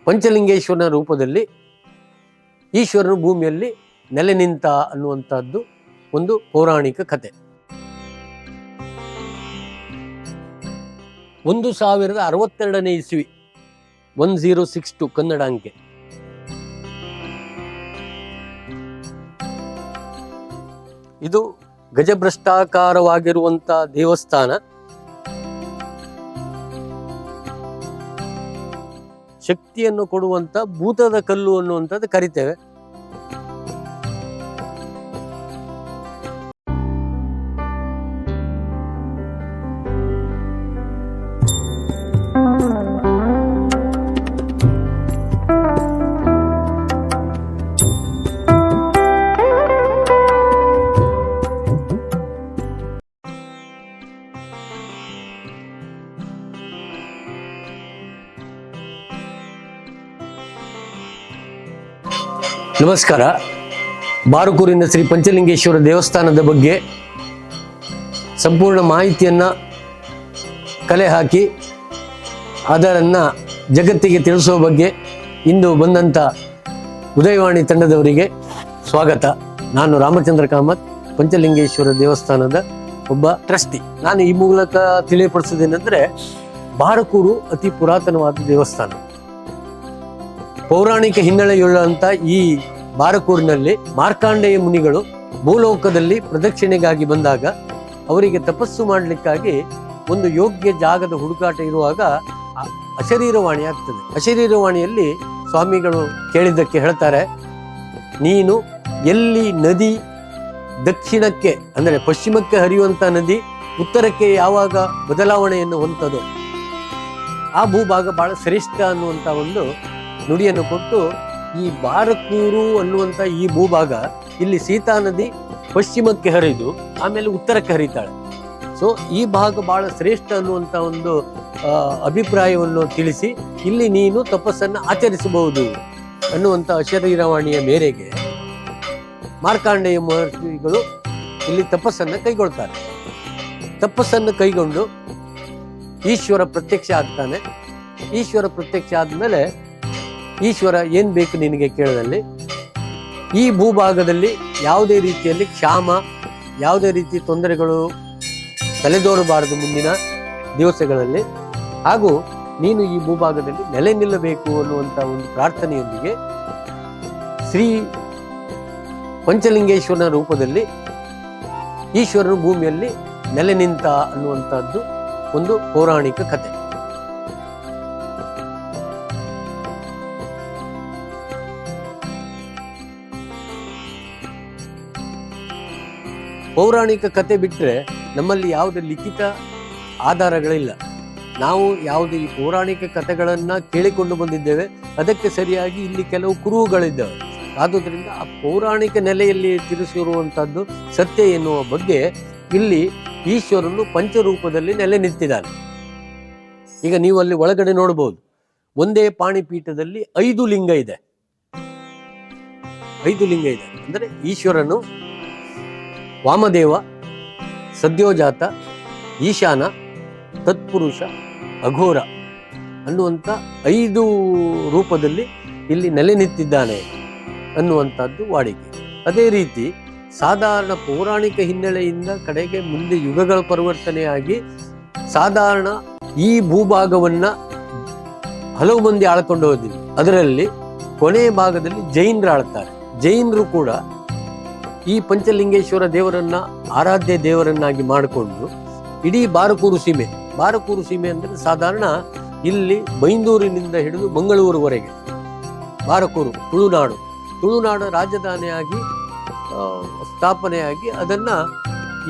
ಪಂಚಲಿಂಗೇಶ್ವರನ ರೂಪದಲ್ಲಿ ಈಶ್ವರನು ಭೂಮಿಯಲ್ಲಿ ನೆಲೆ ನಿಂತ ಅನ್ನುವಂಥದ್ದು ಒಂದು ಪೌರಾಣಿಕ ಕಥೆ. 1062ನೇ ಇಸ್ವಿ 1062 ಕನ್ನಡ ಅಂಕೆ. ಇದು ಗಜಭ್ರಷ್ಟಾಕಾರವಾಗಿರುವಂತ ದೇವಸ್ಥಾನ. ಶಕ್ತಿಯನ್ನು ಕೊಡುವಂತ ಭೂತದ ಕಲ್ಲು ಅನ್ನುವಂಥದ್ದು ಕರಿತೇವೆ. ನಮಸ್ಕಾರ. ಬಾರಕೂರಿನ ಶ್ರೀ ಪಂಚಲಿಂಗೇಶ್ವರ ದೇವಸ್ಥಾನದ ಬಗ್ಗೆ ಸಂಪೂರ್ಣ ಮಾಹಿತಿಯನ್ನು ಕಲೆ ಹಾಕಿ ಅದನ್ನು ಜಗತ್ತಿಗೆ ತಿಳಿಸುವ ಬಗ್ಗೆ ಇಂದು ಬಂದಂಥ ಉದಯವಾಣಿ ತಂಡದವರಿಗೆ ಸ್ವಾಗತ. ನಾನು ರಾಮಚಂದ್ರ ಕಾಮತ್, ಪಂಚಲಿಂಗೇಶ್ವರ ದೇವಸ್ಥಾನದ ಒಬ್ಬ ಟ್ರಸ್ಟಿ. ನಾನು ಈ ಮೂಲಕ ತಿಳಿಯಪಡಿಸೋದೇನೆಂದರೆ, ಬಾರಕೂರು ಅತಿ ಪುರಾತನವಾದ ದೇವಸ್ಥಾನ. ಪೌರಾಣಿಕ ಹಿನ್ನೆಲೆಯುಳ್ಳಂತ ಈ ಬಾರಕೂರಿನಲ್ಲಿ ಮಾರ್ಕಾಂಡೇಯ ಮುನಿಗಳು ಭೂಲೋಕದಲ್ಲಿ ಪ್ರದಕ್ಷಿಣೆಗಾಗಿ ಬಂದಾಗ ಅವರಿಗೆ ತಪಸ್ಸು ಮಾಡಲಿಕ್ಕಾಗಿ ಒಂದು ಯೋಗ್ಯ ಜಾಗದ ಹುಡುಕಾಟ ಇರುವಾಗ ಅಶರೀರವಾಣಿ ಆಗ್ತದೆ. ಅಶರೀರವಾಣಿಯಲ್ಲಿ ಸ್ವಾಮಿಗಳು ಕೇಳಿದ್ದಕ್ಕೆ ಹೇಳ್ತಾರೆ, ನೀನು ಎಲ್ಲಿ ನದಿ ದಕ್ಷಿಣಕ್ಕೆ ಅಂದರೆ ಪಶ್ಚಿಮಕ್ಕೆ ಹರಿಯುವಂತ ನದಿ ಉತ್ತರಕ್ಕೆ ಯಾವಾಗ ಬದಲಾವಣೆಯನ್ನು ಹೊಂದದೋ ಆ ಭೂಭಾಗ ಬಹಳ ಶ್ರೇಷ್ಠ ಅನ್ನುವಂಥ ಒಂದು ನುಡಿಯನ್ನು ಕೊಟ್ಟು, ಈ ಬಾರಕೂರು ಅನ್ನುವಂಥ ಈ ಭೂಭಾಗ ಇಲ್ಲಿ ಸೀತಾ ನದಿ ಪಶ್ಚಿಮಕ್ಕೆ ಹರಿದು ಆಮೇಲೆ ಉತ್ತರಕ್ಕೆ ಹರಿತಾಳೆ. ಸೊ ಈ ಭಾಗ ಬಹಳ ಶ್ರೇಷ್ಠ ಅನ್ನುವಂಥ ಒಂದು ಅಭಿಪ್ರಾಯವನ್ನು ತಿಳಿಸಿ ಇಲ್ಲಿ ನೀನು ತಪಸ್ಸನ್ನು ಆಚರಿಸಬಹುದು ಅನ್ನುವಂಥ ಅಶರೀರವಾಣಿಯ ಮೇರೆಗೆ ಮಾರ್ಕಾಂಡೇಯ ಮಹರ್ಷಿಗಳು ಇಲ್ಲಿ ತಪಸ್ಸನ್ನು ಕೈಗೊಳ್ತಾರೆ. ತಪಸ್ಸನ್ನು ಕೈಗೊಂಡು ಈಶ್ವರ ಪ್ರತ್ಯಕ್ಷ ಆಗ್ತಾನೆ. ಈಶ್ವರ ಪ್ರತ್ಯಕ್ಷ ಆದಮೇಲೆ ಈಶ್ವರ ಏನ್ ಬೇಕು ನಿನಗೆ ಕೇಳದಲ್ಲಿ, ಈ ಭೂಭಾಗದಲ್ಲಿ ಯಾವುದೇ ರೀತಿಯಲ್ಲಿ ಕ್ಷಾಮ, ಯಾವುದೇ ರೀತಿ ತೊಂದರೆಗಳು ತಲೆದೋರಬಾರದು ಮುಂದಿನ ದಿವಸಗಳಲ್ಲಿ, ಹಾಗೂ ನೀನು ಈ ಭೂಭಾಗದಲ್ಲಿ ನೆಲೆ ನಿಲ್ಲಬೇಕು ಅನ್ನುವಂಥ ಒಂದು ಪ್ರಾರ್ಥನೆಯೊಂದಿಗೆ ಶ್ರೀ ಪಂಚಲಿಂಗೇಶ್ವರನ ರೂಪದಲ್ಲಿ ಈಶ್ವರನು ಭೂಮಿಯಲ್ಲಿ ನೆಲೆ ನಿಂತ ಅನ್ನುವಂಥದ್ದು ಒಂದು ಪೌರಾಣಿಕ ಕಥೆ. ಪೌರಾಣಿಕ ಕತೆ ಬಿಟ್ಟರೆ ನಮ್ಮಲ್ಲಿ ಯಾವುದೇ ಲಿಖಿತ ಆಧಾರಗಳಿಲ್ಲ. ನಾವು ಯಾವುದೇ ಈ ಪೌರಾಣಿಕ ಕಥೆಗಳನ್ನು ಕೇಳಿಕೊಂಡು ಬಂದಿದ್ದೇವೆ. ಅದಕ್ಕೆ ಸರಿಯಾಗಿ ಇಲ್ಲಿ ಕೆಲವು ಕುರುಹುಗಳಿದ್ದಾವೆ. ಆದುದರಿಂದ ಆ ಪೌರಾಣಿಕ ನೆಲೆಯಲ್ಲಿ ತಿಳಿಸಿರುವಂಥದ್ದು ಸತ್ಯ ಎನ್ನುವ ಬಗ್ಗೆ ಇಲ್ಲಿ ಈಶ್ವರನು ಪಂಚರೂಪದಲ್ಲಿ ನೆಲೆ ನಿಂತಿದ್ದಾನೆ. ಈಗ ನೀವು ಅಲ್ಲಿ ಒಳಗಡೆ ನೋಡಬಹುದು, ಒಂದೇ ಪಾಣಿಪೀಠದಲ್ಲಿ 5 ಲಿಂಗ ಇದೆ. 5 ಲಿಂಗ ಇದೆ ಅಂದರೆ ಈಶ್ವರನು ವಾಮದೇವ, ಸದ್ಯೋಜಾತ, ಈಶಾನ, ತತ್ಪುರುಷ, ಅಘೋರ ಅನ್ನುವಂಥ 5 ರೂಪದಲ್ಲಿ ಇಲ್ಲಿ ನೆಲೆ ನಿಂತಿದ್ದಾನೆ ಅನ್ನುವಂಥದ್ದು ವಾಡಿಕೆ. ಅದೇ ರೀತಿ ಸಾಧಾರಣ ಪೌರಾಣಿಕ ಹಿನ್ನೆಲೆಯಿಂದ ಕಡೆಗೆ ಮುಂದೆ ಯುಗಗಳ ಪರಿವರ್ತನೆಯಾಗಿ ಸಾಧಾರಣ ಈ ಭೂಭಾಗವನ್ನ ಹಲವು ಮಂದಿ ಆಳ್ಕೊಂಡು ಹೋದಿಲ್ಲ. ಅದರಲ್ಲಿ ಕೊನೆಯ ಭಾಗದಲ್ಲಿ ಜೈನರು ಆಳ್ತಾರೆ. ಜೈನರು ಕೂಡ ಈ ಪಂಚಲಿಂಗೇಶ್ವರ ದೇವರನ್ನ ಆರಾಧ್ಯ ದೇವರನ್ನಾಗಿ ಮಾಡಿಕೊಂಡು ಇಡೀ ಬಾರಕೂರು ಸೀಮೆ ಅಂದರೆ ಸಾಧಾರಣ ಇಲ್ಲಿ ಬೈಂದೂರಿನಿಂದ ಹಿಡಿದು ಮಂಗಳೂರುವರೆಗೆ ಬಾರಕೂರು ತುಳುನಾಡು ರಾಜಧಾನಿಯಾಗಿ ಸ್ಥಾಪನೆಯಾಗಿ ಅದನ್ನ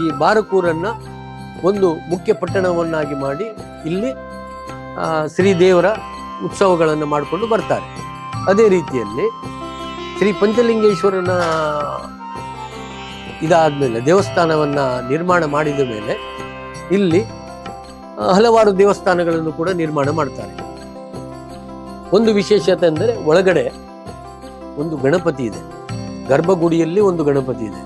ಈ ಬಾರಕೂರನ್ನ ಒಂದು ಮುಖ್ಯ ಪಟ್ಟಣವನ್ನಾಗಿ ಮಾಡಿ ಇಲ್ಲಿ ಶ್ರೀದೇವರ ಉತ್ಸವಗಳನ್ನು ಮಾಡಿಕೊಂಡು ಬರ್ತಾರೆ. ಅದೇ ರೀತಿಯಲ್ಲಿ ಶ್ರೀ ಪಂಚಲಿಂಗೇಶ್ವರನ ಇದಾದ್ಮೇಲೆ ದೇವಸ್ಥಾನವನ್ನ ನಿರ್ಮಾಣ ಮಾಡಿದ ಮೇಲೆ ಇಲ್ಲಿ ಹಲವಾರು ದೇವಸ್ಥಾನಗಳನ್ನು ಕೂಡ ನಿರ್ಮಾಣ ಮಾಡ್ತಾರೆ. ಒಂದು ವಿಶೇಷತೆ ಅಂದರೆ ಒಳಗಡೆ ಒಂದು ಗಣಪತಿ ಇದೆ, ಗರ್ಭಗುಡಿಯಲ್ಲಿ ಒಂದು ಗಣಪತಿ ಇದೆ.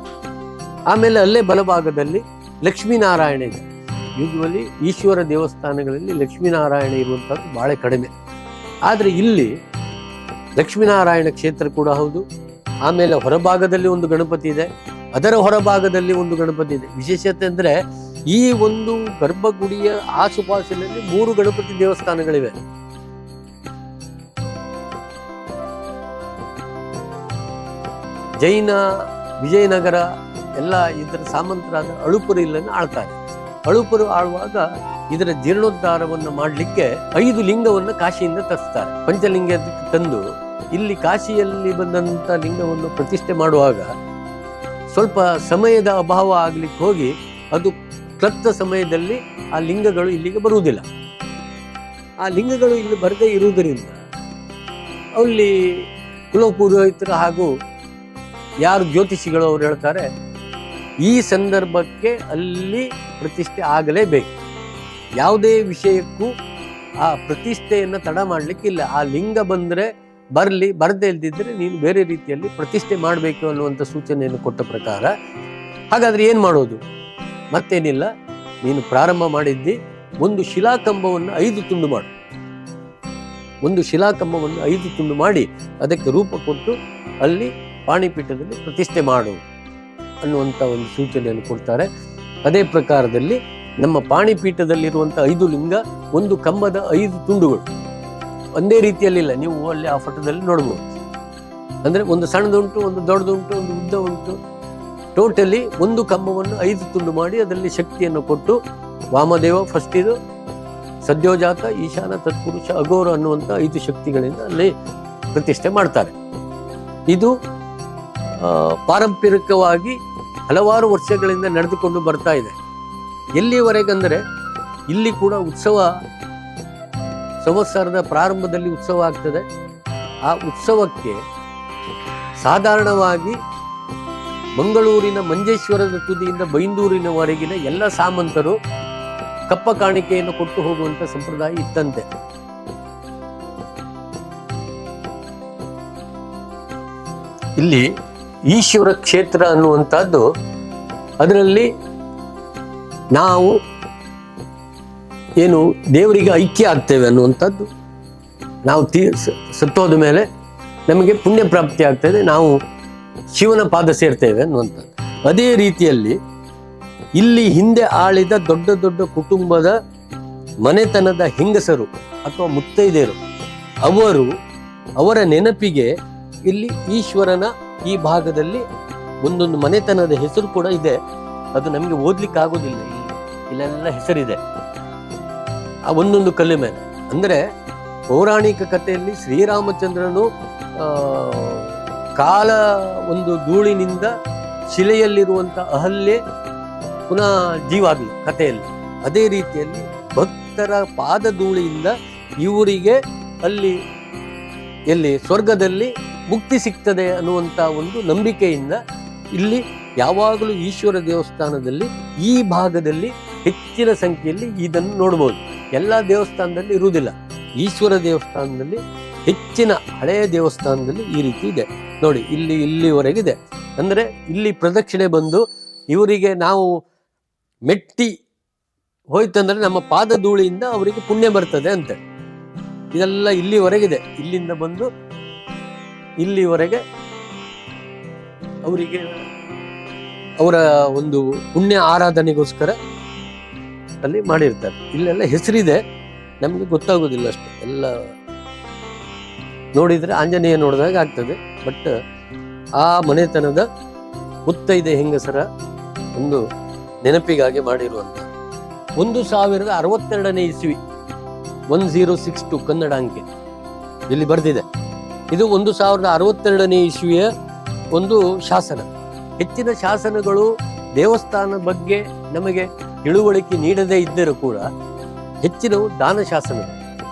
ಆಮೇಲೆ ಅಲ್ಲೇ ಬಲಭಾಗದಲ್ಲಿ ಲಕ್ಷ್ಮೀನಾರಾಯಣ ಇದೆ. ಯೂಶುವಲಿ ಈಶ್ವರ ದೇವಸ್ಥಾನಗಳಲ್ಲಿ ಲಕ್ಷ್ಮೀನಾರಾಯಣ ಇರುವಂಥದ್ದು ಬಹಳ ಕಡಿಮೆ. ಆದರೆ ಇಲ್ಲಿ ಲಕ್ಷ್ಮೀನಾರಾಯಣ ಕ್ಷೇತ್ರ ಕೂಡ ಹೌದು. ಆಮೇಲೆ ಹೊರಭಾಗದಲ್ಲಿ ಒಂದು ಗಣಪತಿ ಇದೆ, ಅದರ ಹೊರಭಾಗದಲ್ಲಿ ಒಂದು ಗಣಪತಿ ಇದೆ. ವಿಶೇಷತೆ ಅಂದ್ರೆ ಈ ಒಂದು ಗರ್ಭಗುಡಿಯ ಆಸುಪಾಸಿನಲ್ಲಿ 3 ಗಣಪತಿ ದೇವಸ್ಥಾನಗಳಿವೆ. ಜೈನ ವಿಜಯನಗರ ಎಲ್ಲ ಇದರ ಸಾಮಂತರಾದ ಅಳುಪರು ಇಲ್ಲನ್ನು ಆಳ್ತಾರೆ. ಅಳುಪರು ಆಳುವಾಗ ಇದರ ಜೀರ್ಣೋದ್ಧಾರವನ್ನು ಮಾಡಲಿಕ್ಕೆ 5 ಲಿಂಗವನ್ನು ಕಾಶಿಯಿಂದ ತರಿಸ್ತಾರೆ. ಪಂಚಲಿಂಗ ತಂದು ಇಲ್ಲಿ ಕಾಶಿಯಲ್ಲಿ ಬಂದಂತ ಲಿಂಗವನ್ನು ಪ್ರತಿಷ್ಠೆ ಮಾಡುವಾಗ ಸ್ವಲ್ಪ ಸಮಯದ ಅಭಾವ ಆಗ್ಲಿಕ್ಕೆ ಹೋಗಿ ಅದು ಕ್ಲಪ್ತ ಸಮಯದಲ್ಲಿ ಆ ಲಿಂಗಗಳು ಇಲ್ಲಿಗೆ ಬರುವುದಿಲ್ಲ. ಆ ಲಿಂಗಗಳು ಇಲ್ಲಿ ಬರದೇ ಇರುವುದರಿಂದ ಅಲ್ಲಿ ಕುಲಪುರೋಹಿತರು ಹಾಗೂ ಯಾರು ಜ್ಯೋತಿಷಿಗಳು ಅವರು ಹೇಳ್ತಾರೆ, ಈ ಸಂದರ್ಭಕ್ಕೆ ಅಲ್ಲಿ ಪ್ರತಿಷ್ಠೆ ಆಗಲೇಬೇಕು. ಯಾವುದೇ ವಿಷಯಕ್ಕೂ ಆ ಪ್ರತಿಷ್ಠೆಯನ್ನು ತಡ ಮಾಡಲಿಕ್ಕಿಲ್ಲ. ಆ ಲಿಂಗ ಬಂದರೆ ಬರಲಿ, ಬರದೇ ಇಲ್ದಿದ್ರೆ ನೀನು ಬೇರೆ ರೀತಿಯಲ್ಲಿ ಪ್ರತಿಷ್ಠೆ ಮಾಡಬೇಕು ಅನ್ನುವಂಥ ಸೂಚನೆಯನ್ನು ಕೊಟ್ಟ ಪ್ರಕಾರ ಹಾಗಾದ್ರೆ ಏನು ಮಾಡೋದು? ಮತ್ತೇನಿಲ್ಲ, ನೀನು ಪ್ರಾರಂಭ ಮಾಡಿದ್ದಿ ಒಂದು ಶಿಲಾಕಂಬವನ್ನು 5 ತುಂಡು ಮಾಡು. ಒಂದು ಶಿಲಾಕಂಬವನ್ನು 5 ತುಂಡು ಮಾಡಿ ಅದಕ್ಕೆ ರೂಪ ಕೊಟ್ಟು ಅಲ್ಲಿ ಪಾಣಿಪೀಠದಲ್ಲಿ ಪ್ರತಿಷ್ಠೆ ಮಾಡು ಅನ್ನುವಂಥ ಒಂದು ಸೂಚನೆಯನ್ನು ಕೊಡ್ತಾರೆ. ಅದೇ ಪ್ರಕಾರದಲ್ಲಿ ನಮ್ಮ ಪಾಣಿಪೀಠದಲ್ಲಿರುವಂಥ 5 ಲಿಂಗ ಒಂದು ಕಂಬದ 5 ತುಂಡುಗಳು ಒಂದೇ ರೀತಿಯಲ್ಲಿಲ್ಲ. ನೀವು ಅಲ್ಲಿ ಆ ಫೋಟೋದಲ್ಲಿ ನೋಡ್ಬೋದು. ಅಂದ್ರೆ ಒಂದು ಸಣ್ಣದುಂಟು, ಒಂದು ದೊಡ್ಡದುಂಟು, ಒಂದು ಉದ್ದ ಉಂಟು. ಟೋಟಲಿ ಒಂದು ಕಂಬವನ್ನು 5 ತುಂಡು ಮಾಡಿ ಅದರಲ್ಲಿ ಶಕ್ತಿಯನ್ನು ಕೊಟ್ಟು ವಾಮದೇವ ಫಸ್ಟ್, ಇದು ಸದ್ಯೋಜಾತ, ಈಶಾನ, ತತ್ಪುರುಷ, ಅಘೋರ ಅನ್ನುವಂಥ 5 ಶಕ್ತಿಗಳಿಂದ ಅಲ್ಲಿ ಪ್ರತಿಷ್ಠೆ ಮಾಡ್ತಾರೆ. ಇದು ಪಾರಂಪರಿಕವಾಗಿ ಹಲವಾರು ವರ್ಷಗಳಿಂದ ನಡೆದುಕೊಂಡು ಬರ್ತಾ ಇದೆ. ಎಲ್ಲಿವರೆಗಂದರೆ ಇಲ್ಲಿ ಕೂಡ ಉತ್ಸವ, ಸಂವತ್ಸರದ ಪ್ರಾರಂಭದಲ್ಲಿ ಉತ್ಸವ ಆಗ್ತದೆ. ಆ ಉತ್ಸವಕ್ಕೆ ಸಾಧಾರಣವಾಗಿ ಮಂಗಳೂರಿನ ಮಂಜೇಶ್ವರದ ತುದಿಯಿಂದ ಬೈಂದೂರಿನವರೆಗಿನ ಎಲ್ಲ ಸಾಮಂತರು ಕಪ್ಪ ಕಾಣಿಕೆಯನ್ನು ಕೊಟ್ಟು ಹೋಗುವಂತ ಸಂಪ್ರದಾಯ ಇತ್ತಂತೆ. ಇಲ್ಲಿ ಈಶ್ವರ ಕ್ಷೇತ್ರ ಅನ್ನುವಂಥದ್ದು, ಅದರಲ್ಲಿ ನಾವು ಏನು ದೇವರಿಗೆ ಐಕ್ಯ ಆಗ್ತೇವೆ ಅನ್ನುವಂಥದ್ದು. ನಾವು ಸತ್ತೋದ ಮೇಲೆ ನಮಗೆ ಪುಣ್ಯ ಪ್ರಾಪ್ತಿ ಆಗ್ತದೆ, ನಾವು ಶಿವನ ಪಾದ ಸೇರ್ತೇವೆ ಅನ್ನುವಂಥದ್ದು. ಅದೇ ರೀತಿಯಲ್ಲಿ ಇಲ್ಲಿ ಹಿಂದೆ ಆಳಿದ ದೊಡ್ಡ ದೊಡ್ಡ ಕುಟುಂಬದ ಮನೆತನದ ಹೆಂಗಸರು ಅಥವಾ ಮುತ್ತೈದೆಯರು, ಅವರ ನೆನಪಿಗೆ ಇಲ್ಲಿ ಈಶ್ವರನ ಈ ಭಾಗದಲ್ಲಿ ಒಂದೊಂದು ಮನೆತನದ ಹೆಸರು ಕೂಡ ಇದೆ. ಅದು ನಮಗೆ ಓದ್ಲಿಕ್ಕೆ ಆಗೋದಿಲ್ಲ. ಇಲ್ಲೆಲ್ಲ ಹೆಸರಿದೆ ಆ ಒಂದೊಂದು ಕಲ್ಲು ಮೇಲೆ. ಅಂದರೆ ಪೌರಾಣಿಕ ಕಥೆಯಲ್ಲಿ ಶ್ರೀರಾಮಚಂದ್ರನು ಕಾಲ ಒಂದು ಧೂಳಿನಿಂದ ಶಿಲೆಯಲ್ಲಿರುವಂಥ ಅಹಲ್ಯೆ ಪುನಃ ಜೀವಾದ್ಲು ಕಥೆಯಲ್ಲಿ. ಅದೇ ರೀತಿಯಲ್ಲಿ ಭಕ್ತರ ಪಾದ ಧೂಳಿಯಿಂದ ಇವರಿಗೆ ಅಲ್ಲಿ ಎಲ್ಲಿ ಸ್ವರ್ಗದಲ್ಲಿ ಮುಕ್ತಿ ಸಿಗ್ತದೆ ಅನ್ನುವಂಥ ಒಂದು ನಂಬಿಕೆಯಿಂದ ಇಲ್ಲಿ ಯಾವಾಗಲೂ ಈಶ್ವರ ದೇವಸ್ಥಾನದಲ್ಲಿ ಈ ಭಾಗದಲ್ಲಿ ಹೆಚ್ಚಿನ ಸಂಖ್ಯೆಯಲ್ಲಿ ಇದನ್ನು ನೋಡ್ಬೋದು. ಎಲ್ಲ ದೇವಸ್ಥಾನದಲ್ಲಿ ಇರುವುದಿಲ್ಲ. ಈಶ್ವರ ದೇವಸ್ಥಾನದಲ್ಲಿ ಹೆಚ್ಚಿನ ಹಳೆಯ ದೇವಸ್ಥಾನದಲ್ಲಿ ಈ ರೀತಿ ಇದೆ ನೋಡಿ. ಇಲ್ಲಿವರೆಗಿದೆ. ಅಂದರೆ ಇಲ್ಲಿ ಪ್ರದಕ್ಷಿಣೆ ಬಂದು ಇವರಿಗೆ ನಾವು ಮೆಟ್ಟಿ ಹೋಯ್ತಂದ್ರೆ ನಮ್ಮ ಪಾದ ಧೂಳಿಯಿಂದ ಅವರಿಗೆ ಪುಣ್ಯ ಬರ್ತದೆ ಅಂತ. ಇದೆಲ್ಲ ಇಲ್ಲಿವರೆಗಿದೆ. ಇಲ್ಲಿಂದ ಬಂದು ಇಲ್ಲಿವರೆಗೆ ಅವರಿಗೆ ಅವರ ಒಂದು ಪುಣ್ಯ ಆರಾಧನೆಗೋಸ್ಕರ ಅಲ್ಲಿ ಮಾಡಿರ್ತಾರೆ. ಇಲ್ಲೆಲ್ಲ ಹೆಸರಿದೆ, ನಮ್ಗೆ ಗೊತ್ತಾಗೋದಿಲ್ಲ ಅಷ್ಟೆ. ಎಲ್ಲ ನೋಡಿದ್ರೆ ಆಂಜನೇಯ ನೋಡಿದಾಗ ಆಗ್ತದೆ. ಬಟ್ ಆ ಮನೆತನದ ಮುತ್ತೈದೆ ಹೆಂಗಸರ ಒಂದು ನೆನಪಿಗಾಗಿ ಮಾಡಿರುವಂತ 1062ನೇ ಇಸ್ವಿ 1062 ಕನ್ನಡ ಅಂಕೆ ಇಲ್ಲಿ ಬರೆದಿದೆ. ಇದು 1062ನೇ ಇಸ್ವಿಯ ಒಂದು ಶಾಸನ. ಹೆಚ್ಚಿನ ಶಾಸನಗಳು ದೇವಸ್ಥಾನ ಬಗ್ಗೆ ನಮಗೆ ತಿಳುವಳಿಕೆ ನೀಡದೇ ಇದ್ದರೂ ಕೂಡ ಹೆಚ್ಚಿನವು ದಾನ ಶಾಸನಗಳು.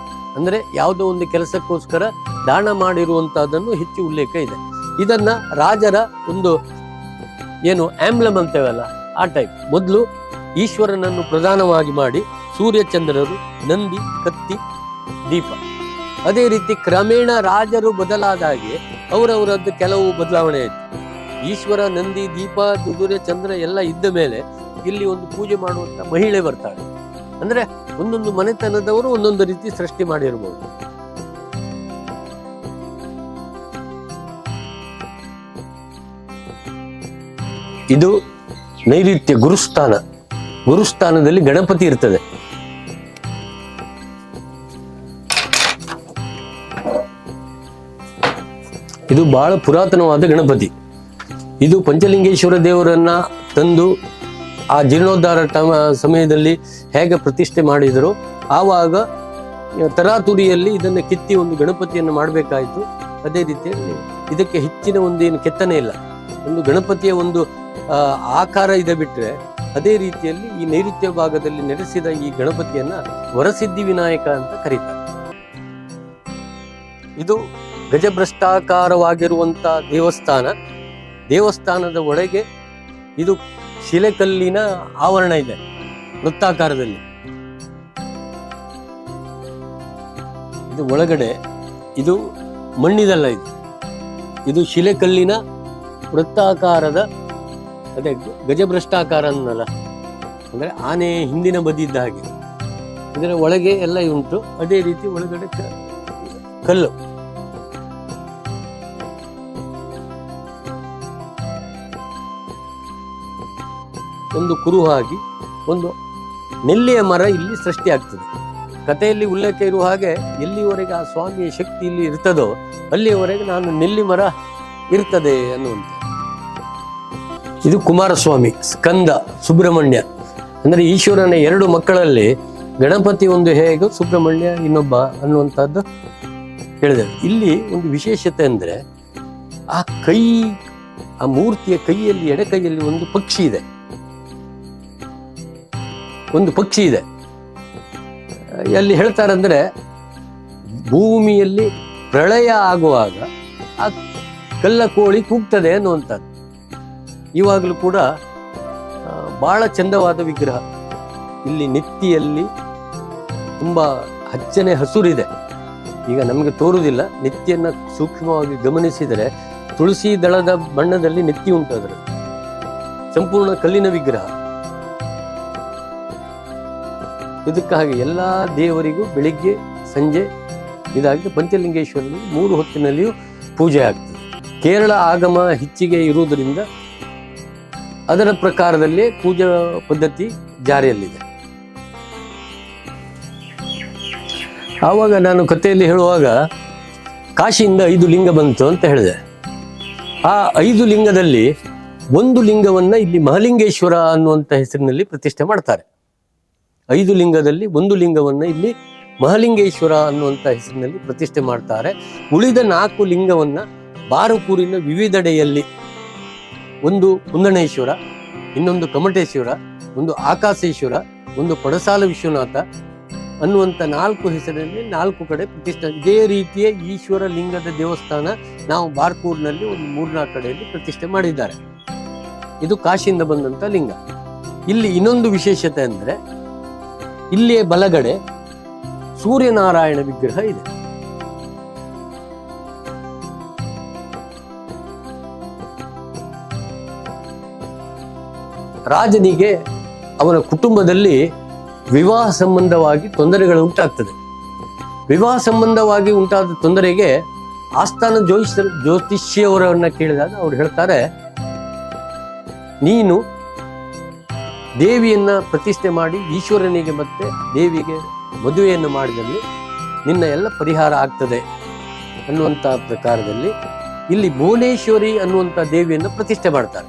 ಅಂದರೆ ಯಾವುದೋ ಒಂದು ಕೆಲಸಕ್ಕೋಸ್ಕರ ದಾನ ಮಾಡಿರುವಂತಹದನ್ನು ಹೆಚ್ಚು ಉಲ್ಲೇಖ ಇದೆ. ಇದನ್ನ ರಾಜರ ಒಂದು ಏನು ಆಂಬ್ಲಮ್ ಅಂತೇವಲ್ಲ ಆ ಟೈಪ್. ಮೊದಲು ಈಶ್ವರನನ್ನು ಪ್ರಧಾನವಾಗಿ ಮಾಡಿ ಸೂರ್ಯಚಂದ್ರರು, ನಂದಿ, ಕತ್ತಿ, ದೀಪ. ಅದೇ ರೀತಿ ಕ್ರಮೇಣ ರಾಜರು ಬದಲಾದ ಹಾಗೆ ಅವರವರದ್ದು ಕೆಲವು ಬದಲಾವಣೆ ಆಯಿತು. ಈಶ್ವರ, ನಂದಿ, ದೀಪ, ಸೂರ್ಯ, ಚಂದ್ರ ಎಲ್ಲ ಇದ್ದ ಮೇಲೆ ಇಲ್ಲಿ ಒಂದು ಪೂಜೆ ಮಾಡುವಂತ ಮಹಿಳೆ ಬರ್ತಾಳೆ. ಅಂದ್ರೆ ಒಂದೊಂದು ಮನೆತನದವರು ಒಂದೊಂದು ರೀತಿ ಸೃಷ್ಟಿ ಮಾಡಿರ್ಬೋದು. ಇದು ನೈಋತ್ಯ ಗುರುಸ್ಥಾನ. ಗುರುಸ್ಥಾನದಲ್ಲಿ ಗಣಪತಿ ಇರ್ತದೆ. ಇದು ಬಹಳ ಪುರಾತನವಾದ ಗಣಪತಿ. ಇದು ಪಂಚಲಿಂಗೇಶ್ವರ ದೇವರನ್ನ ತಂದು ಆ ಜೀರ್ಣೋದ್ಧಾರ ಸಮಯದಲ್ಲಿ ಹೇಗೆ ಪ್ರತಿಷ್ಠೆ ಮಾಡಿದರೋ ಆವಾಗ ತರಾತುರಿಯಲ್ಲಿ ಇದನ್ನು ಕಿತ್ತಿ ಒಂದು ಗಣಪತಿಯನ್ನು ಮಾಡಬೇಕಾಯಿತು. ಅದೇ ರೀತಿಯಲ್ಲಿ ಇದಕ್ಕೆ ಹೆಚ್ಚಿನ ಏನು ಕೆತ್ತನೆ ಇಲ್ಲ. ಒಂದು ಗಣಪತಿಯ ಒಂದು ಆಕಾರ ಇದೆ ಬಿಟ್ಟರೆ, ಅದೇ ರೀತಿಯಲ್ಲಿ ಈ ನೈಋತ್ಯ ಭಾಗದಲ್ಲಿ ನೆಲೆಸಿದ ಈ ಗಣಪತಿಯನ್ನ ವರಸಿದ್ಧಿ ವಿನಾಯಕ ಅಂತ ಕರೀತಾರೆ. ಇದು ಗಜಭ್ರಷ್ಟಾಕಾರವಾಗಿರುವಂತ ದೇವಸ್ಥಾನ. ದೇವಸ್ಥಾನದ ಒಳಗೆ ಇದು ಶಿಲೆಕಲ್ಲಿನ ಆವರಣ ಇದೆ ವೃತ್ತಾಕಾರದಲ್ಲಿ. ಇದು ಒಳಗಡೆ ಇದು ಮಣ್ಣಿದಲ್ಲ, ಇದು ಶಿಲೆಕಲ್ಲಿನ ವೃತ್ತಾಕಾರದ, ಅದೇ ಗಜಭ್ರಷ್ಟಾಕಾರ ಅನ್ನಲ್ಲ, ಅಂದ್ರೆ ಆನೆ ಹಿಂದಿನ ಬದಿ ಇದ್ದ ಹಾಗೆ. ಇದರ ಒಳಗೆ ಎಲ್ಲ ಉಂಟು. ಅದೇ ರೀತಿ ಒಳಗಡೆ ಕಲ್ಲು. ಒಂದು ಕುರುಹಾಗಿ ಒಂದು ನೆಲ್ಲಿಯ ಮರ ಇಲ್ಲಿ ಸೃಷ್ಟಿಯಾಗ್ತದೆ. ಕಥೆಯಲ್ಲಿ ಉಲ್ಲೇಖ ಇರುವ ಹಾಗೆ ಎಲ್ಲಿವರೆಗೆ ಆ ಸ್ವಾಮಿಯ ಶಕ್ತಿ ಇಲ್ಲಿ ಇರ್ತದೋ ಅಲ್ಲಿಯವರೆಗೆ ನಾನು ನೆಲ್ಲಿ ಮರ ಇರ್ತದೆ ಅನ್ನುವಂಥ. ಇದು ಕುಮಾರಸ್ವಾಮಿ, ಸ್ಕಂದ, ಸುಬ್ರಹ್ಮಣ್ಯ. ಅಂದ್ರೆ ಈಶ್ವರನ 2 ಮಕ್ಕಳಲ್ಲಿ ಗಣಪತಿ ಒಂದು ಹೇಗೆ, ಸುಬ್ರಹ್ಮಣ್ಯ ಇನ್ನೊಬ್ಬ ಅನ್ನುವಂಥದ್ದು ಹೇಳಿದೆ. ಇಲ್ಲಿ ಒಂದು ವಿಶೇಷತೆ ಅಂದ್ರೆ ಆ ಮೂರ್ತಿಯ ಕೈಯಲ್ಲಿ, ಎಡ ಕೈಯಲ್ಲಿ ಒಂದು ಪಕ್ಷಿ ಇದೆ. ಅಲ್ಲಿ ಹೇಳ್ತಾರಂದ್ರೆ ಭೂಮಿಯಲ್ಲಿ ಪ್ರಳಯ ಆಗುವಾಗ ಆ ಕಲ್ಲ ಕೋಳಿ ಕೂಗ್ತದೆ ಅನ್ನುವಂಥದ್ದು. ಇವಾಗಲೂ ಕೂಡ ಬಹಳ ಚಂದವಾದ ವಿಗ್ರಹ. ಇಲ್ಲಿ ನೆತ್ತಿಯಲ್ಲಿ ತುಂಬಾ ಹಚ್ಚನೆ ಹಸುರಿದೆ. ಈಗ ನಮಗೆ ತೋರುವುದಿಲ್ಲ, ನೆತ್ತಿಯನ್ನ ಸೂಕ್ಷ್ಮವಾಗಿ ಗಮನಿಸಿದರೆ ತುಳಸಿ ದಳದ ಬಣ್ಣದಲ್ಲಿ ನೆತ್ತಿ ಉಂಟು. ಅದರ ಸಂಪೂರ್ಣ ಕಲ್ಲಿನ ವಿಗ್ರಹ. ಇದಕ್ಕಾಗಿ ಎಲ್ಲ ದೇವರಿಗೂ ಬೆಳಿಗ್ಗೆ ಸಂಜೆ ಇದಾಗಿ ಪಂಚಲಿಂಗೇಶ್ವರನಿಗೆ 3 ಹೊತ್ತಿನಲ್ಲಿಯೂ ಪೂಜೆ ಆಗ್ತದೆ. ಕೇರಳ ಆಗಮ ಹೆಚ್ಚಿಗೆ ಇರುವುದರಿಂದ ಅದರ ಪ್ರಕಾರದಲ್ಲಿ ಪೂಜಾ ಪದ್ಧತಿ ಜಾರಿಯಲ್ಲಿದೆ. ಆವಾಗ ನಾನು ಕಥೆಯಲ್ಲಿ ಹೇಳುವಾಗ ಕಾಶಿಯಿಂದ 5 ಲಿಂಗ ಬಂತು ಅಂತ ಹೇಳಿದೆ. ಆ 5 ಲಿಂಗದಲ್ಲಿ ಒಂದು ಲಿಂಗವನ್ನ ಇಲ್ಲಿ ಮಹಾಲಿಂಗೇಶ್ವರ ಅನ್ನುವಂಥ ಹೆಸರಿನಲ್ಲಿ ಪ್ರತಿಷ್ಠೆ ಮಾಡ್ತಾರೆ. 5 ಲಿಂಗದಲ್ಲಿ ಒಂದು ಲಿಂಗವನ್ನ ಇಲ್ಲಿ ಮಹಾಲಿಂಗೇಶ್ವರ ಅನ್ನುವಂಥ ಹೆಸರಿನಲ್ಲಿ ಪ್ರತಿಷ್ಠೆ ಮಾಡ್ತಾರೆ. ಉಳಿದ 4 ಲಿಂಗವನ್ನ ಬಾರಕೂರಿನ ವಿವಿಧೆಡೆಯಲ್ಲಿ, ಒಂದು ಕುಂದಣೇಶ್ವರ, ಇನ್ನೊಂದು ಕಮಟೇಶ್ವರ, ಒಂದು ಆಕಾಶೇಶ್ವರ, ಒಂದು ಪಡಸಾಲ ವಿಶ್ವನಾಥ ಅನ್ನುವಂಥ 4 ಹೆಸರಿನಲ್ಲಿ 4 ಕಡೆ ಪ್ರತಿಷ್ಠೆ. ಇದೇ ರೀತಿಯ ಈಶ್ವರ ಲಿಂಗದ ದೇವಸ್ಥಾನ ನಾವು ಬಾರ್ಕೂರ್ನಲ್ಲಿ ಒಂದು 3-4 ಕಡೆಯಲ್ಲಿ ಪ್ರತಿಷ್ಠೆ ಮಾಡಿದ್ದಾರೆ. ಇದು ಕಾಶಿಯಿಂದ ಬಂದಂತ ಲಿಂಗ. ಇಲ್ಲಿ ಇನ್ನೊಂದು ವಿಶೇಷತೆ ಅಂದ್ರೆ ಇಲ್ಲಿಯ ಬಲಗಡೆ ಸೂರ್ಯನಾರಾಯಣ ವಿಗ್ರಹ ಇದೆ. ರಾಜನಿಗೆ ಅವನ ಕುಟುಂಬದಲ್ಲಿ ವಿವಾಹ ಸಂಬಂಧವಾಗಿ ತೊಂದರೆಗಳು ಉಂಟಾಗ್ತದೆ. ವಿವಾಹ ಸಂಬಂಧವಾಗಿ ಉಂಟಾದ ತೊಂದರೆಗೆ ಆಸ್ಥಾನ ಜ್ಯೋತಿಷ್ಯವರನ್ನ ಕೇಳಿದಾಗ ಅವ್ರು ಹೇಳ್ತಾರೆ, ನೀನು ದೇವಿಯನ್ನ ಪ್ರತಿಷ್ಠೆ ಮಾಡಿ ಈಶ್ವರನಿಗೆ ಮತ್ತೆ ದೇವಿಗೆ ಮದುವೆಯನ್ನು ಮಾಡಿದಲ್ಲಿ ನಿನ್ನ ಎಲ್ಲ ಪರಿಹಾರ ಆಗ್ತದೆ ಅನ್ನುವಂಥ ಪ್ರಕಾರದಲ್ಲಿ ಇಲ್ಲಿ ಭುವನೇಶ್ವರಿ ಅನ್ನುವಂಥ ದೇವಿಯನ್ನು ಪ್ರತಿಷ್ಠೆ ಮಾಡ್ತಾರೆ.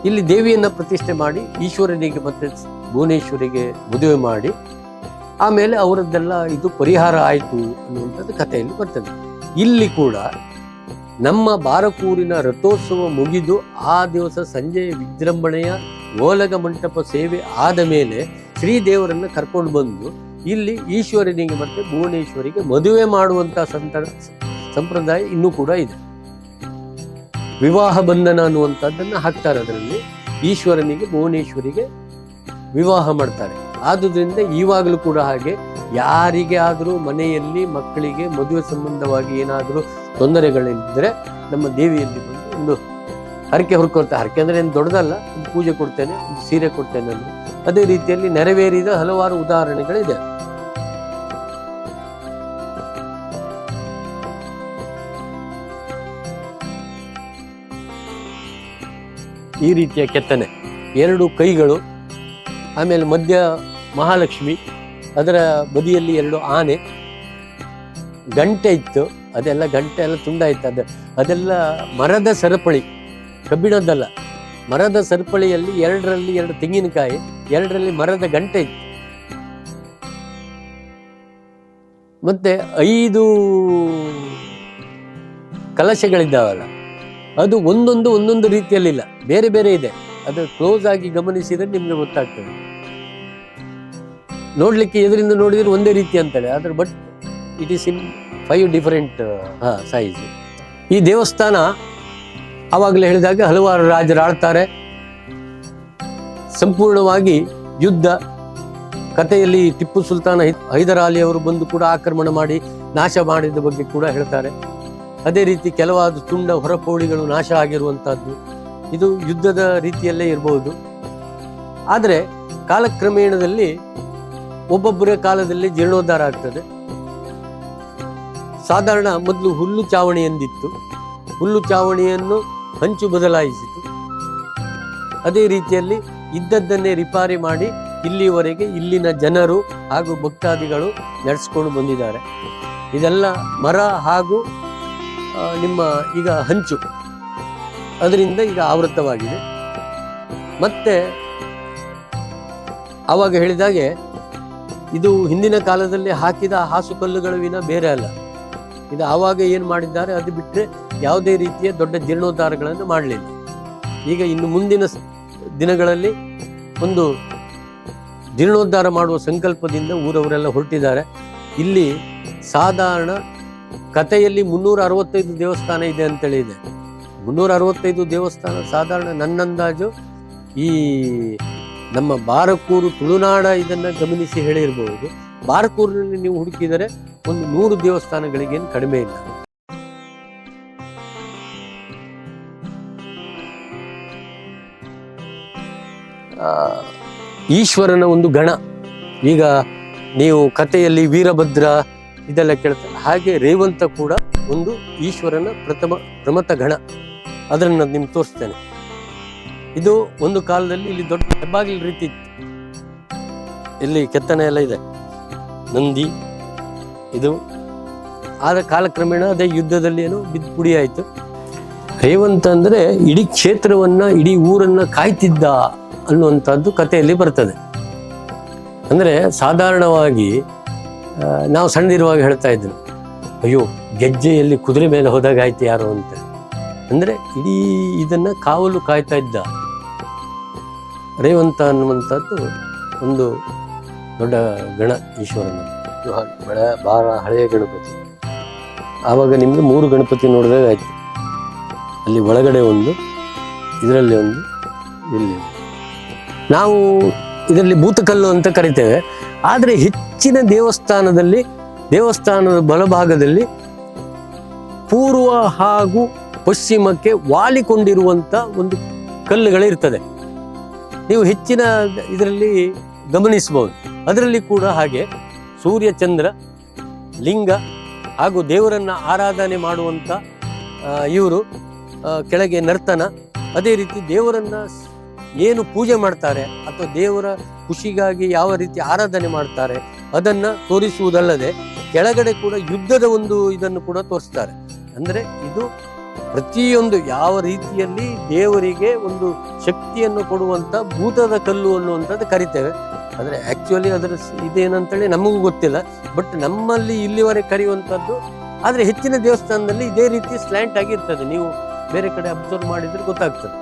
ಇಲ್ಲಿ ದೇವಿಯನ್ನ ಪ್ರತಿಷ್ಠೆ ಮಾಡಿ ಈಶ್ವರನಿಗೆ ಮತ್ತೆ ಭುವನೇಶ್ವರಿಗೆ ಮದುವೆ ಮಾಡಿ ಆಮೇಲೆ ಅವರದ್ದೆಲ್ಲ ಇದು ಪರಿಹಾರ ಆಯಿತು ಅನ್ನುವಂಥದ್ದು ಕಥೆಯಲ್ಲಿ ಬರ್ತದೆ. ಇಲ್ಲಿ ಕೂಡ ನಮ್ಮ ಬಾರಕೂರಿನ ರಥೋತ್ಸವ ಮುಗಿದು ಆ ದಿವಸ ಸಂಜೆಯ ವಿಜೃಂಭಣೆಯ ಓಲಗ ಮಂಟಪ ಸೇವೆ ಆದ ಮೇಲೆ ಶ್ರೀದೇವರನ್ನು ಕರ್ಕೊಂಡು ಬಂದು ಇಲ್ಲಿ ಈಶ್ವರನಿಗೆ ಮತ್ತೆ ಭುವನೇಶ್ವರಿಗೆ ಮದುವೆ ಮಾಡುವಂತ ಸಂಪ್ರದಾಯ ಇನ್ನೂ ಕೂಡ ಇದೆ. ವಿವಾಹ ಬಂಧನ ಅನ್ನುವಂಥದ್ದನ್ನು ಹಾಕ್ತಾರೆ. ಅದರಲ್ಲಿ ಈಶ್ವರನಿಗೆ ಭುವನೇಶ್ವರಿಗೆ ವಿವಾಹ ಮಾಡ್ತಾರೆ. ಆದುದರಿಂದ ಇವಾಗಲೂ ಕೂಡ ಹಾಗೆ ಯಾರಿಗೆ ಆದರೂ ಮನೆಯಲ್ಲಿ ಮಕ್ಕಳಿಗೆ ಮದುವೆ ಸಂಬಂಧವಾಗಿ ಏನಾದರೂ ತೊಂದರೆಗಳಿದ್ದರೆ ನಮ್ಮ ದೇವಿಯಲ್ಲಿ ಬಂದು ಒಂದು ಹರಕೆ ಹುರ್ಕೊಳ್ತಾ, ಹರಕೆ ಅಂದ್ರೆ ಏನು ದೊಡ್ಡದಲ್ಲ, ಒಂದು ಪೂಜೆ ಕೊಡ್ತೇನೆ, ಒಂದು ಸೀರೆ ಕೊಡ್ತೇನೆ ಅಂದ್ರೆ ಅದೇ ರೀತಿಯಲ್ಲಿ ನೆರವೇರಿದ ಹಲವಾರು ಉದಾಹರಣೆಗಳಿದೆ. ಈ ರೀತಿಯ ಕೆತ್ತನೆ, 2 ಕೈಗಳು, ಆಮೇಲೆ ಮಧ್ಯ ಮಹಾಲಕ್ಷ್ಮಿ, ಅದರ ಬದಿಯಲ್ಲಿ 2 ಆನೆ, ಗಂಟೆ ಇತ್ತು, ಅದೆಲ್ಲ ಗಂಟೆ ಎಲ್ಲ ತುಂಡಾಯ್ತು. ಅದೆಲ್ಲ ಮರದ ಸರಪಳಿ, ಕಬ್ಬಿಣದ್ದಲ್ಲ, ಮರದ ಸರಪಳಿಯಲ್ಲಿ 2ರಲ್ಲಿ 2 ತೆಂಗಿನಕಾಯಿ, 2ರಲ್ಲಿ ಮರದ ಗಂಟೆ ಇತ್ತು. ಮತ್ತೆ 5 ಕಲಶಗಳಿದ್ದಾವಲ್ಲ, ಅದು ಒಂದೊಂದು ರೀತಿಯಲ್ಲಿಲ್ಲ, ಬೇರೆ ಬೇರೆ ಇದೆ. ಅದು ಕ್ಲೋಸ್ ಆಗಿ ಗಮನಿಸಿದ್ರೆ ನಿಮ್ಗೆ ಗೊತ್ತಾಗ್ತದೆ. ನೋಡ್ಲಿಕ್ಕೆ ಎದುರಿಂದ ನೋಡಿದ್ರೆ ಒಂದೇ ರೀತಿ ಅಂತಾಳೆ, ಆದ್ರೆ but it is in 5 different size. ಈ ದೇವಸ್ಥಾನ ಆವಾಗಲೇ ಹೇಳಿದಾಗ ಹಲವಾರು ರಾಜರು ಆಳ್ತಾರೆ. ಸಂಪೂರ್ಣವಾಗಿ ಯುದ್ಧ ಕಥೆಯಲ್ಲಿ ಟಿಪ್ಪು ಸುಲ್ತಾನ ಹೈದರಾಲಿ ಅವರು ಬಂದು ಕೂಡ ಆಕ್ರಮಣ ಮಾಡಿ ನಾಶ ಮಾಡಿದ ಬಗ್ಗೆ ಕೂಡ ಹೇಳ್ತಾರೆ. ಅದೇ ರೀತಿ ಕೆಲವಾದ ತುಂಡ ಹೊರಪೌಳಿಗಳು ನಾಶ ಆಗಿರುವಂತಹದ್ದು, ಇದು ಯುದ್ಧದ ರೀತಿಯಲ್ಲೇ ಇರಬಹುದು. ಆದರೆ ಕಾಲಕ್ರಮೇಣದಲ್ಲಿ ಒಬ್ಬೊಬ್ಬರ ಕಾಲದಲ್ಲಿ ಜೀರ್ಣೋದ್ಧಾರ ಆಗ್ತದೆ. ಸಾಧಾರಣ ಮೊದಲು ಹುಲ್ಲು ಚಾವಣಿ ಎಂದಿತ್ತು, ಹುಲ್ಲು ಚಾವಣಿಯನ್ನು ಹಂಚು ಬದಲಾಯಿಸಿತು. ಅದೇ ರೀತಿಯಲ್ಲಿ ಇದ್ದದ್ದನ್ನೇ ರಿಪಾರಿ ಮಾಡಿ ಇಲ್ಲಿವರೆಗೆ ಇಲ್ಲಿನ ಜನರು ಹಾಗೂ ಭಕ್ತಾದಿಗಳು ನಡೆಸ್ಕೊಂಡು ಬಂದಿದ್ದಾರೆ. ಇದೆಲ್ಲ ಮರ ಹಾಗೂ ನಿಮ್ಮ ಈಗ ಹಂಚು, ಅದರಿಂದ ಈಗ ಆವೃತವಾಗಿದೆ. ಮತ್ತೆ ಆವಾಗ ಹೇಳಿದಾಗೆ ಇದು ಹಿಂದಿನ ಕಾಲದಲ್ಲಿ ಹಾಕಿದ ಹಾಸುಕಲ್ಲುಗಳ ವಿನ ಬೇರೆ ಅಲ್ಲ. ಇದು ಆವಾಗ ಏನು ಮಾಡಿದ್ದಾರೆ ಅದು ಬಿಟ್ಟರೆ ಯಾವುದೇ ರೀತಿಯ ದೊಡ್ಡ ಜೀರ್ಣೋದ್ಧಾರಗಳನ್ನು ಮಾಡಲಿಲ್ಲ. ಈಗ ಇನ್ನು ಮುಂದಿನ ದಿನಗಳಲ್ಲಿ ಒಂದು ಜೀರ್ಣೋದ್ಧಾರ ಮಾಡುವ ಸಂಕಲ್ಪದಿಂದ ಊರವರೆಲ್ಲ ಹೊರಟಿದ್ದಾರೆ. ಇಲ್ಲಿ ಸಾಧಾರಣ ಕಥೆಯಲ್ಲಿ 365 ದೇವಸ್ಥಾನ ಇದೆ ಅಂತೇಳಿ ಇದೆ. 365 ದೇವಸ್ಥಾನ ಸಾಧಾರಣ ನನ್ನಂದಾಜು ಈ ನಮ್ಮ ಬಾರಕೂರು ತುಳುನಾಡ ಇದನ್ನು ಗಮನಿಸಿ ಹೇಳಿರ್ಬೋದು. ಬಾರಕೂರಿನಲ್ಲಿ ನೀವು ಹುಡುಕಿದರೆ ಒಂದು 100 ದೇವಸ್ಥಾನಗಳಿಗೇನು ಕಡಿಮೆ ಇಲ್ಲ. ಈಶ್ವರನ ಒಂದು ಗಣ, ಈಗ ನೀವು ಕಥೆಯಲ್ಲಿ ವೀರಭದ್ರ ಇದೆಲ್ಲ ಕೇಳ್ತಾರೆ, ಹಾಗೆ ರೇವಂತ ಕೂಡ ಒಂದು ಈಶ್ವರನ ಪ್ರಮಥ ಗಣ. ಅದನ್ನು ನಿಮ್ಗೆ ತೋರಿಸ್ತೇನೆ. ಇದು ಒಂದು ಕಾಲದಲ್ಲಿ ಇಲ್ಲಿ ದೊಡ್ಡ ಹೆಬ್ಬಾಗಿಲು ರೀತಿ ಇತ್ತು. ಇಲ್ಲಿ ಕೆತ್ತನೆ ಎಲ್ಲ ಇದೆ, ನಂದಿ. ಇದು ಆದ ಕಾಲಕ್ರಮೇಣ ಅದೇ ಯುದ್ಧದಲ್ಲಿ ಏನೋ ಬಿದ್ದು ಪುಡಿ ಆಯಿತು. ರೇವಂತ ಅಂದರೆ ಇಡೀ ಕ್ಷೇತ್ರವನ್ನ, ಇಡೀ ಊರನ್ನ ಕಾಯ್ತಿದ್ದ ಅನ್ನುವಂಥದ್ದು ಕಥೆಯಲ್ಲಿ ಬರ್ತದೆ. ಅಂದರೆ ಸಾಧಾರಣವಾಗಿ ನಾವು ಸಣ್ಣದಿರುವಾಗ ಹೇಳ್ತಾ ಇದ್ರು, ಅಯ್ಯೋ ಗೆಜ್ಜೆಯಲ್ಲಿ ಕುದುರೆ ಮೇಲೆ ಹೋದಾಗ ಆಯ್ತು ಯಾರು ಅಂತ. ಅಂದರೆ ಇಡೀ ಇದನ್ನ ಕಾವಲು ಕಾಯ್ತಾ ಇದ್ದ ರೇವಂತ ಅನ್ನುವಂಥದ್ದು ಒಂದು ದೊಡ್ಡ ಗಣ ಈಶ್ವರನ. ಭಾಳ ಹಳೆಯ ಗಣಪತಿ. ಆವಾಗ ನಿಮಗೆ 3 ಗಣಪತಿ ನೋಡಿದಾಗ ಆಯ್ತು. ಅಲ್ಲಿ ಒಳಗಡೆ ಒಂದು, ಇದರಲ್ಲಿ ಒಂದು, ಇಲ್ಲಿ. ನಾವು ಇದರಲ್ಲಿ ಭೂತಕಲ್ಲು ಅಂತ ಕರಿತೇವೆ. ಆದರೆ ಹೆಚ್ಚಿನ ದೇವಸ್ಥಾನದ ಬಲಭಾಗದಲ್ಲಿ ಪೂರ್ವ ಹಾಗೂ ಪಶ್ಚಿಮಕ್ಕೆ ವಾಲಿಕೊಂಡಿರುವಂಥ ಒಂದು ಕಲ್ಲುಗಳಿರ್ತದೆ. ನೀವು ಹೆಚ್ಚಿನ ಇದರಲ್ಲಿ ಗಮನಿಸಬಹುದು. ಅದರಲ್ಲಿ ಕೂಡ ಹಾಗೆ ಸೂರ್ಯ, ಚಂದ್ರ, ಲಿಂಗ ಹಾಗೂ ದೇವರನ್ನ ಆರಾಧನೆ ಮಾಡುವಂಥ ಇವರು, ಕೆಳಗೆ ನರ್ತನ, ಅದೇ ರೀತಿ ದೇವರನ್ನ ಏನು ಪೂಜೆ ಮಾಡ್ತಾರೆ ಅಥವಾ ದೇವರ ಖುಷಿಗಾಗಿ ಯಾವ ರೀತಿ ಆರಾಧನೆ ಮಾಡ್ತಾರೆ ಅದನ್ನು ತೋರಿಸುವುದಲ್ಲದೆ ಕೆಳಗಡೆ ಕೂಡ ಯುದ್ಧದ ಒಂದು ಇದನ್ನು ಕೂಡ ತೋರಿಸ್ತಾರೆ. ಅಂದರೆ ಇದು ಪ್ರತಿಯೊಂದು ಯಾವ ರೀತಿಯಲ್ಲಿ ದೇವರಿಗೆ ಒಂದು ಶಕ್ತಿಯನ್ನು ಕೊಡುವಂಥ ಭೂತದ ಕಲ್ಲು ಅನ್ನುವಂಥದ್ದು ಕರಿತೇವೆ. ಆದರೆ ಆ್ಯಕ್ಚುಲಿ ಅದರ ಇದೇನಂತೇಳಿ ನಮಗೂ ಗೊತ್ತಿಲ್ಲ. ಬಟ್ ನಮ್ಮಲ್ಲಿ ಇಲ್ಲಿವರೆಗೆ ಕರೆಯುವಂಥದ್ದು. ಆದರೆ ಹೆಚ್ಚಿನ ದೇವಸ್ಥಾನದಲ್ಲಿ ಇದೇ ರೀತಿ ಸ್ಲ್ಯಾಂಟ್ ಆಗಿರ್ತದೆ. ನೀವು ಬೇರೆ ಕಡೆ ಅಬ್ಸರ್ವ್ ಮಾಡಿದರೆ ಗೊತ್ತಾಗ್ತದೆ.